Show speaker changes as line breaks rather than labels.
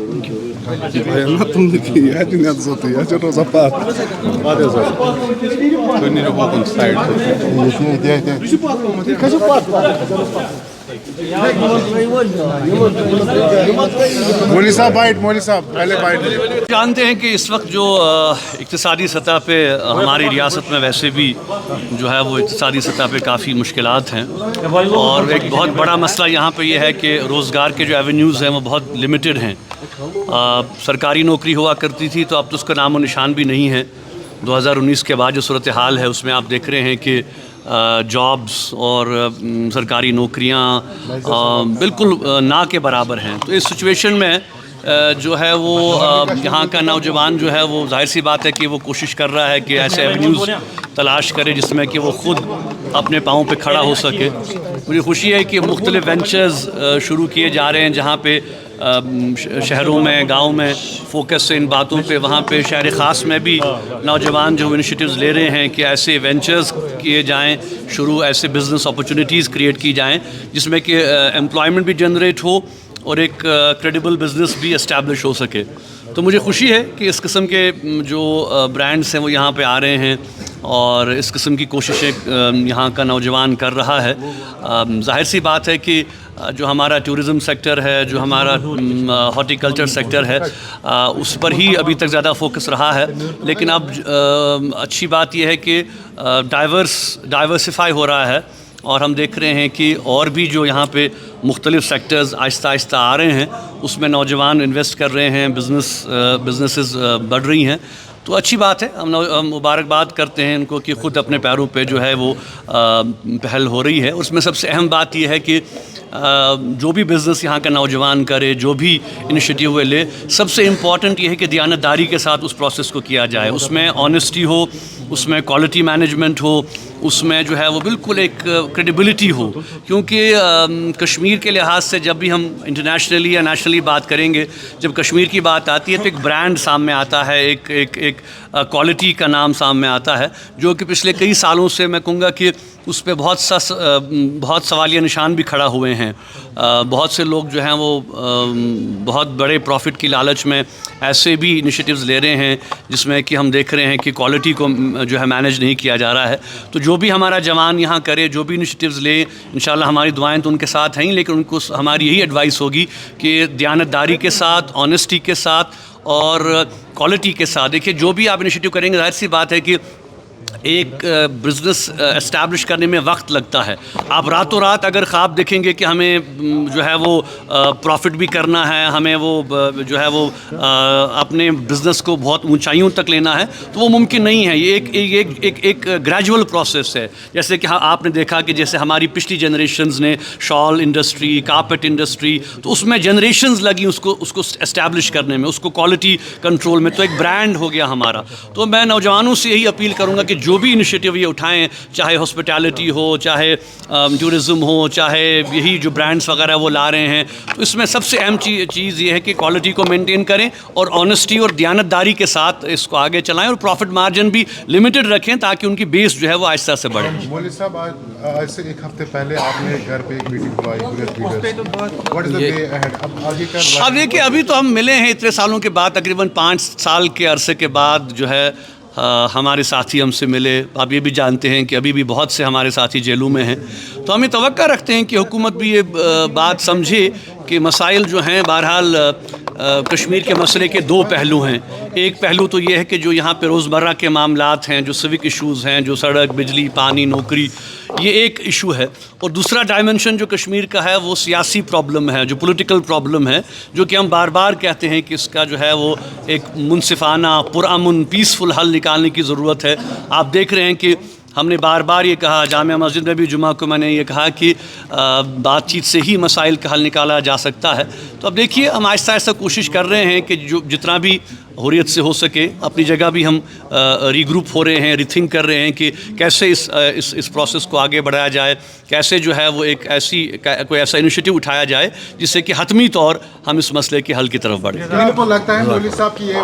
Bayanlar tundaki ya dünya zote ya jero zapat. Vade zot. Kuni ro bokun side. मौलवी साहब पहले bite
जानते हैं कि इस वक्त जो इक्तिसादी सतह पे हमारी रियासत में वैसे भी जो है वो इक्तिसादी सतह पे काफ़ी मुश्किलात हैं और एक बहुत बड़ा मसला यहाँ पे ये है कि रोज़गार के जो एवेन्यूज़ हैं वो बहुत लिमिटेड हैं। सरकारी नौकरी हुआ करती थी तो अब तो उसका नामो निशान भी नहीं है। 2019 के बाद जो सूरत हाल है उसमें आप देख रहे हैं कि जॉब्स और सरकारी नौकरियां बिल्कुल ना के बराबर हैं। तो इस सिचुएशन में जो है वो यहाँ का नौजवान जो है वो जाहिर सी बात है कि वो कोशिश कर रहा है कि ऐसे एवेन्यूज़ तलाश करे जिसमें कि वो ख़ुद अपने पाँव पे खड़ा हो सके। मुझे खुशी है कि मुख्तलिफ़ वेंचर्स शुरू किए जा रहे हैं जहाँ पे शहरों में गाँव में फोकस से इन बातों पे, वहाँ पे शहर ख़ास में भी नौजवान जो इनिशिएटिव्स ले रहे हैं कि ऐसे वेंचर्स किए जाएं शुरू, ऐसे बिज़नेस अपॉर्चुनिटीज़ क्रिएट की जाएं जिसमें कि एम्प्लॉयमेंट भी जनरेट हो और एक क्रेडिबल बिज़नेस भी इस्टेब्लिश हो सके। तो मुझे खुशी है कि इस किस्म के जो ब्रांड्स हैं वो यहाँ पे आ रहे हैं और इस किस्म की कोशिशें यहाँ का नौजवान कर रहा है। ज़ाहिर सी बात है कि जो हमारा टूरिज़म सेक्टर है, जो हमारा हॉर्टिकल्चर सेक्टर है, उस पर ही अभी तक ज़्यादा फोकस रहा है। लेकिन अब अच्छी बात यह है कि डाइवर्सिफाई हो रहा है और हम देख रहे हैं कि और भी जो यहाँ पे मुख्तलिफ़ सेक्टर्स आहिस्ता आहिस्ता आ रहे हैं उसमें नौजवान इन्वेस्ट कर रहे हैं, बिजनेसेस बढ़ रही हैं। तो अच्छी बात है, हम मुबारकबाद करते हैं इनको कि ख़ुद अपने पैरों पे जो है वो पहल हो रही है। उसमें सबसे अहम बात यह है कि जो भी बिज़नेस यहाँ का नौजवान करे, जो भी इनिशिएटिव ले, सबसे इम्पॉर्टेंट ये है कि दियानतदारी के साथ उस प्रोसेस को किया जाए। उसमें ऑनेस्टी हो, उसमें क्वालिटी मैनेजमेंट हो, उसमें जो है वो बिल्कुल एक क्रेडिबिलिटी हो। क्योंकि कश्मीर के लिहाज से जब भी हम इंटरनेशनली या नेशनली बात करेंगे, जब कश्मीर की बात आती है तो एक ब्रांड सामने आता है, एक क्वालिटी का नाम सामने आता है जो कि पिछले कई सालों से मैं कहूँगा कि उस पर बहुत सवालिया निशान भी खड़ा हुए हैं। बहुत से लोग जो हैं वो बहुत बड़े प्रॉफिट की लालच में ऐसे भी इनिशिएटिव्स ले रहे हैं जिसमें कि हम देख रहे हैं कि क्वालिटी को जो है मैनेज नहीं किया जा रहा है। तो जो भी हमारा जवान यहाँ करे, जो भी इनिशिएटिव्स ले, इंशाल्लाह हमारी दुआएं तो उनके साथ हैं ही, लेकिन उनको हमारी यही एडवाइस होगी कि दियानतदारी के साथ, ऑनेस्टी के साथ और क्वालिटी के साथ। देखिए, जो भी आप इनिशिएटिव करेंगे, जाहिर सी बात है कि एक बिज़नेस एस्टैब्लिश करने में वक्त लगता है। आप रातों रात अगर ख्वाब देखेंगे कि हमें जो है वो प्रॉफिट भी करना है, हमें वो जो है वो अपने बिज़नेस को बहुत ऊंचाइयों तक लेना है, तो वो मुमकिन नहीं है। ये एक ग्रेजुअल प्रोसेस है। जैसे कि आपने देखा कि जैसे हमारी पिछली जनरेशन्स ने शॉल इंडस्ट्री, कारपेट इंडस्ट्री, तो उसमें जनरेशन्स लगी उसको एस्टैब्लिश करने में, उसको क्वालिटी कंट्रोल में। तो एक ब्रांड हो गया हमारा। तो मैं नौजवानों से यही अपील करूँगा कि जो भी इनिशिएटिव ये उठाएं, चाहे हॉस्पिटैलिटी हो, चाहे टूरिज़म हो, चाहे यही जो ब्रांड्स वगैरह वो ला रहे हैं, तो इसमें सबसे अहम चीज़ ये है कि क्वालिटी को मेंटेन करें और ऑनेस्टी और दियानतदारी के साथ इसको आगे चलाएं और प्रॉफिट मार्जिन भी लिमिटेड रखें ताकि उनकी बेस जो है वो आहिस्ता से बढ़े।
मौलवी साहब, आज से एक हफ्ते पहले आपने घर पे एक मीटिंग बुलाई
अब देखिए, अभी तो हम मिले हैं इतने सालों के बाद, तकरीबन 5 साल के अरसे के बाद जो है हमारे साथी हमसे मिले। आप ये भी जानते हैं कि अभी भी बहुत से हमारे साथी जेलों में हैं। तो हम ये तवक्का रखते हैं कि हुकूमत भी ये बात समझे कि मसाइल जो हैं, बहरहाल कश्मीर के मसले के 2 पहलू हैं। एक पहलू तो ये है कि जो यहाँ पे रोज़मर्रा के मामलात हैं, जो सिविक इश्यूज़ हैं, जो सड़क, बिजली, पानी, नौकरी, ये एक इशू है। और दूसरा डायमेंशन जो कश्मीर का है वो सियासी प्रॉब्लम है, जो पॉलिटिकल प्रॉब्लम है, जो कि हम बार बार कहते हैं कि इसका जो है वो एक मुनसिफाना, पुरअमन, पीसफुल हल निकालने की ज़रूरत है। आप देख रहे हैं कि हमने बार बार ये कहा, जामिया मस्जिद में भी जुमा को मैंने ये कहा कि बातचीत से ही मसाइल का हल निकाला जा सकता है। तो अब देखिए, हम आहिस्ता आहिस्ता कोशिश कर रहे हैं कि जो जितना भी हुर्रियत से हो सके, अपनी जगह भी हम रीग्रुप हो रहे हैं, रीथिंक कर रहे हैं कि कैसे इस प्रोसेस को आगे बढ़ाया जाए, कैसे जो है वो एक कोई ऐसा इनिशिएटिव उठाया जाए जिससे कि हतमी तौर हम इस मसले के हल की तरफ बढ़ें।
लगता है मौलवी साहब की ये